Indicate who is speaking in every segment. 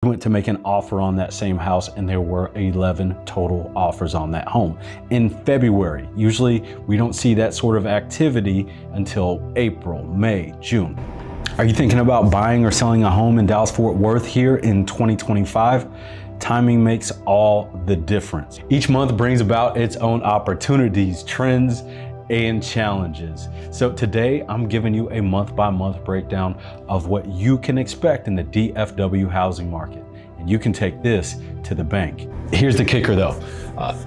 Speaker 1: went to make an offer on that same house and there were 11 total offers on that home. In February, usually we don't see that sort of activity until April, May, June. Are you thinking about buying or selling a home in Dallas-Fort Worth here in 2025? Timing makes all the difference. Each month brings about its own opportunities, trends, and challenges. So today I'm giving you a month-by-month breakdown of what you can expect in the DFW housing market. And you can take this to the bank. Here's the kicker though.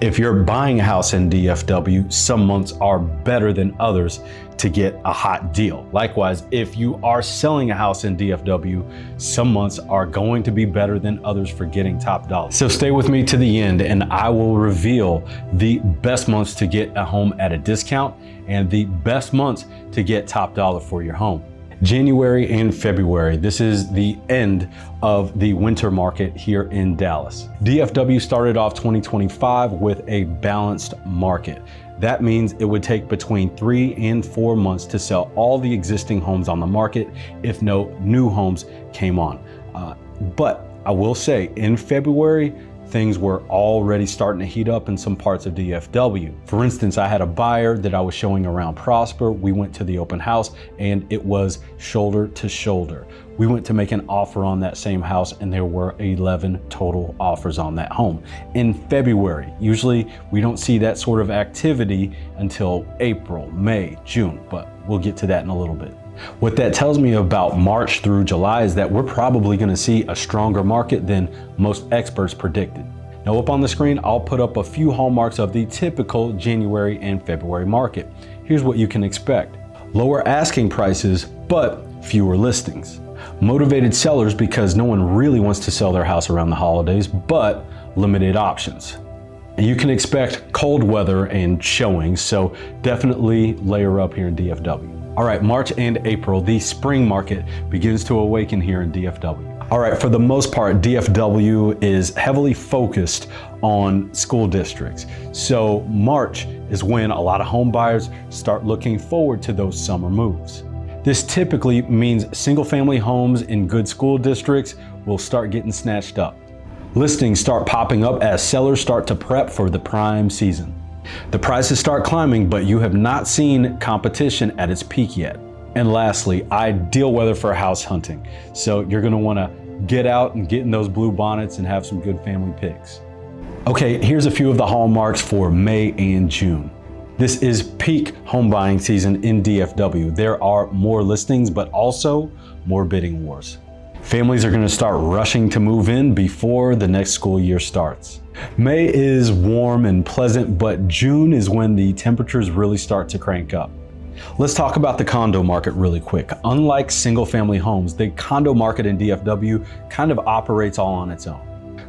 Speaker 1: If you're buying a house in DFW, some months are better than others to get a hot deal. Likewise, if you are selling a house in DFW, some months are going to be better than others for getting top dollar. So stay with me to the end and I will reveal the best months to get a home at a discount and the best months to get top dollar for your home. January and February, this is the end of the winter market here in Dallas. DFW started off 2025 with a balanced market. That means it would take between 3 and 4 months to sell all the existing homes on the market if no new homes came on. But I will say in February, things were already starting to heat up in some parts of DFW. For instance, I had a buyer that I was showing around Prosper. We went to the open house and it was shoulder to shoulder. We went to make an offer on that same house and there were 11 total offers on that home. In February, usually we don't see that sort of activity until April, May, June, but we'll get to that in a little bit. What that tells me about March through July is that we're probably going to see a stronger market than most experts predicted. Now up on the screen, I'll put up a few hallmarks of the typical January and February market. Here's what you can expect. Lower asking prices, but fewer listings. Motivated sellers because no one really wants to sell their house around the holidays, but limited options. And you can expect cold weather and showings, so definitely layer up here in DFW. All right, March and April, the spring market begins to awaken here in DFW. All right, for the most part, DFW is heavily focused on school districts. So March is when a lot of home buyers start looking forward to those summer moves. This typically means single family homes in good school districts will start getting snatched up. Listings start popping up as sellers start to prep for the prime season. The prices start climbing, but you have not seen competition at its peak yet. And lastly, ideal weather for house hunting. So you're gonna wanna get out and get in those blue bonnets and have some good family pics. Okay, here's a few of the hallmarks for May and June. This is peak home buying season in DFW. There are more listings, but also more bidding wars. Families are going to start rushing to move in before the next school year starts. May is warm and pleasant, but June is when the temperatures really start to crank up. Let's talk about the condo market really quick. Unlike single family homes, the condo market in DFW kind of operates all on its own.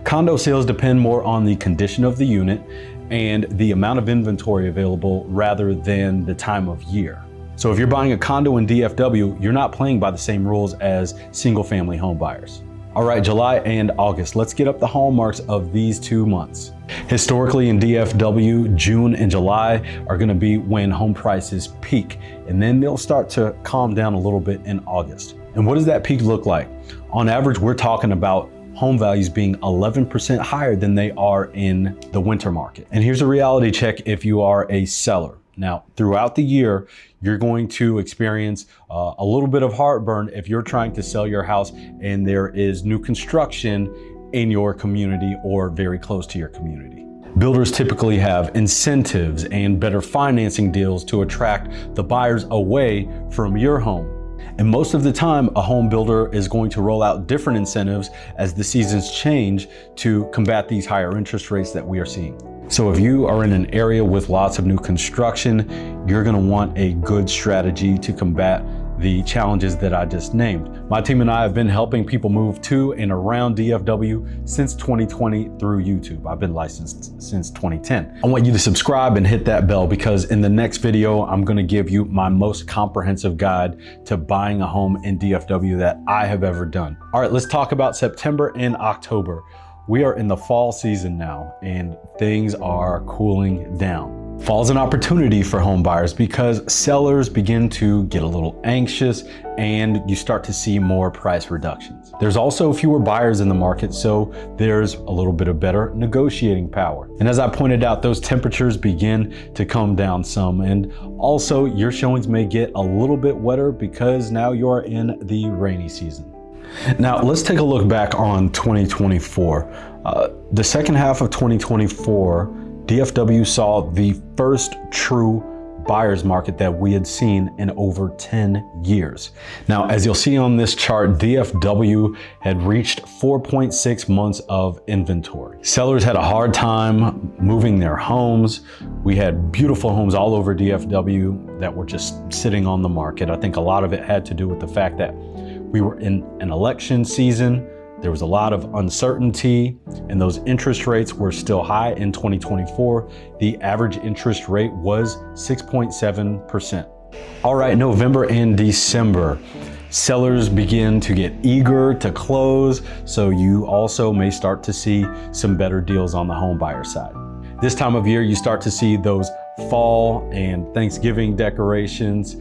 Speaker 1: Condo sales depend more on the condition of the unit and the amount of inventory available rather than the time of year. So if you're buying a condo in DFW, you're not playing by the same rules as single family home buyers. All right, July and August, let's get up the hallmarks of these 2 months. Historically in DFW, June and July are gonna be when home prices peak, and then they'll start to calm down a little bit in August. And what does that peak look like? On average, we're talking about home values being 11% higher than they are in the winter market. And here's a reality check if you are a seller. Now, throughout the year, you're going to experience a little bit of heartburn if you're trying to sell your house and there is new construction in your community or very close to your community. Builders typically have incentives and better financing deals to attract the buyers away from your home. And most of the time, a home builder is going to roll out different incentives as the seasons change to combat these higher interest rates that we are seeing. So if you are in an area with lots of new construction, you're gonna want a good strategy to combat the challenges that I just named. My team and I have been helping people move to and around DFW since 2020 through YouTube. I've been licensed since 2010. I want you to subscribe and hit that bell because in the next video, I'm gonna give you my most comprehensive guide to buying a home in DFW that I have ever done. All right, let's talk about September and October. We are in the fall season now and things are cooling down. Fall's an opportunity for home buyers because sellers begin to get a little anxious and you start to see more price reductions. There's also fewer buyers in the market, so there's a little bit of better negotiating power. And as I pointed out, those temperatures begin to come down some, and also your showings may get a little bit wetter because now you're in the rainy season. Now let's take a look back on 2024. The second half of 2024, DFW saw the first true buyer's market that we had seen in over 10 years. Now, as you'll see on this chart, DFW had reached 4.6 months of inventory. Sellers had a hard time moving their homes. We had beautiful homes all over DFW that were just sitting on the market. I think a lot of it had to do with the fact that we were in an election season. There was a lot of uncertainty and those interest rates were still high in 2024. The average interest rate was 6.7%. All right, November and December, sellers begin to get eager to close, so you also may start to see some better deals on the home buyer side. This time of year, you start to see those fall and Thanksgiving decorations,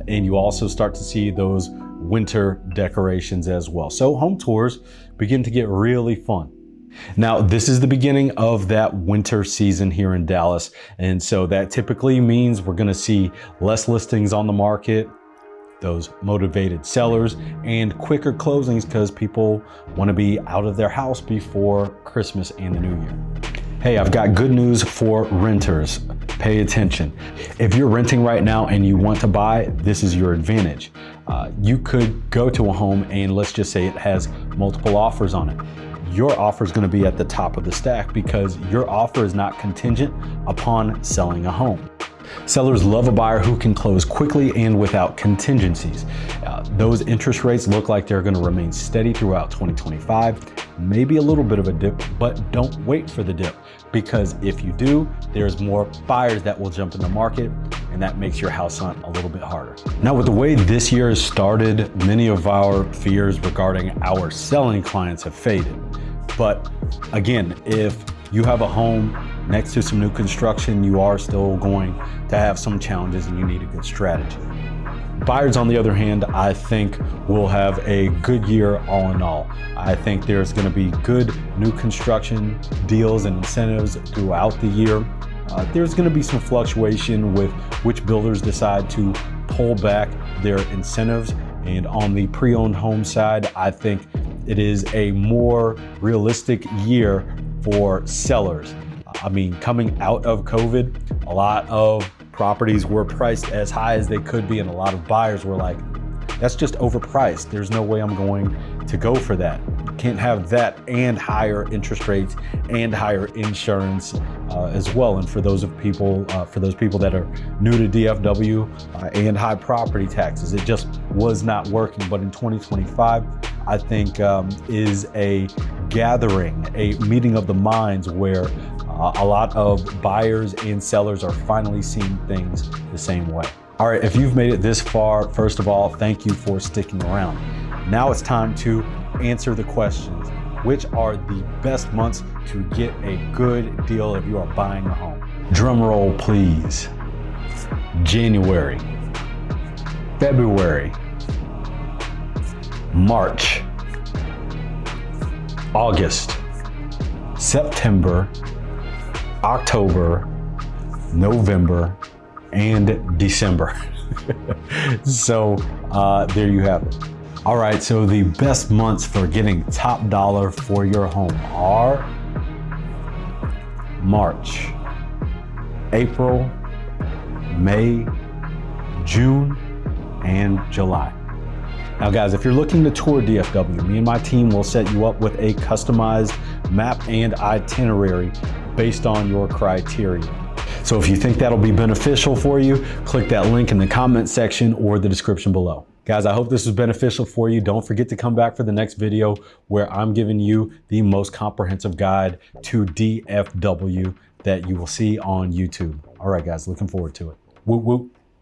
Speaker 1: and you also start to see those winter decorations as well. So home tours begin to get really fun. Now, this is the beginning of that winter season here in Dallas. And so that typically means we're going to see less listings on the market, those motivated sellers, and quicker closings because people want to be out of their house before Christmas and the New Year. Hey, I've got good news for renters. Pay attention. If you're renting right now and you want to buy, this is your advantage. You could go to a home and let's just say it has multiple offers on it. Your offer is going to be at the top of the stack because your offer is not contingent upon selling a home. Sellers love a buyer who can close quickly and without contingencies. Those interest rates look like they're going to remain steady throughout 2025, maybe a little bit of a dip, but don't wait for the dip because if you do, there's more buyers that will jump in the market and that makes your house hunt a little bit harder. Now, with the way this year has started, many of our fears regarding our selling clients have faded. But again, if you have a home next to some new construction, you are still going to have some challenges and you need a good strategy. Buyers, on the other hand, I think will have a good year all in all. I think there's going to be good new construction deals and incentives throughout the year. There's going to be some fluctuation with which builders decide to pull back their incentives. And on the pre-owned home side, I think it is a more realistic year for sellers. I mean, coming out of COVID, a lot of properties were priced as high as they could be, and a lot of buyers were like, that's just overpriced. There's no way I'm going to go for that. You can't have that and higher interest rates and higher insurance as well. And for those people that are new to DFW and high property taxes, it just was not working. But in 2025, I think is a gathering, a meeting of the minds where a lot of buyers and sellers are finally seeing things the same way. All right, if you've made it this far, first of all, thank you for sticking around. Now it's time to answer the questions. Which are the best months to get a good deal if you are buying a home? Drum roll, please. January, February, March, August, September, October, November, and December. So there you have it. All right, so the best months for getting top dollar for your home are March, April, May, June, and July. Now guys, if you're looking to tour DFW, me and my team will set you up with a customized map and itinerary based on your criteria. So if you think that'll be beneficial for you, click that link in the comment section or the description below. Guys, I hope this was beneficial for you. Don't forget to come back for the next video where I'm giving you the most comprehensive guide to DFW that you will see on YouTube. All right, guys, looking forward to it. Woo woo.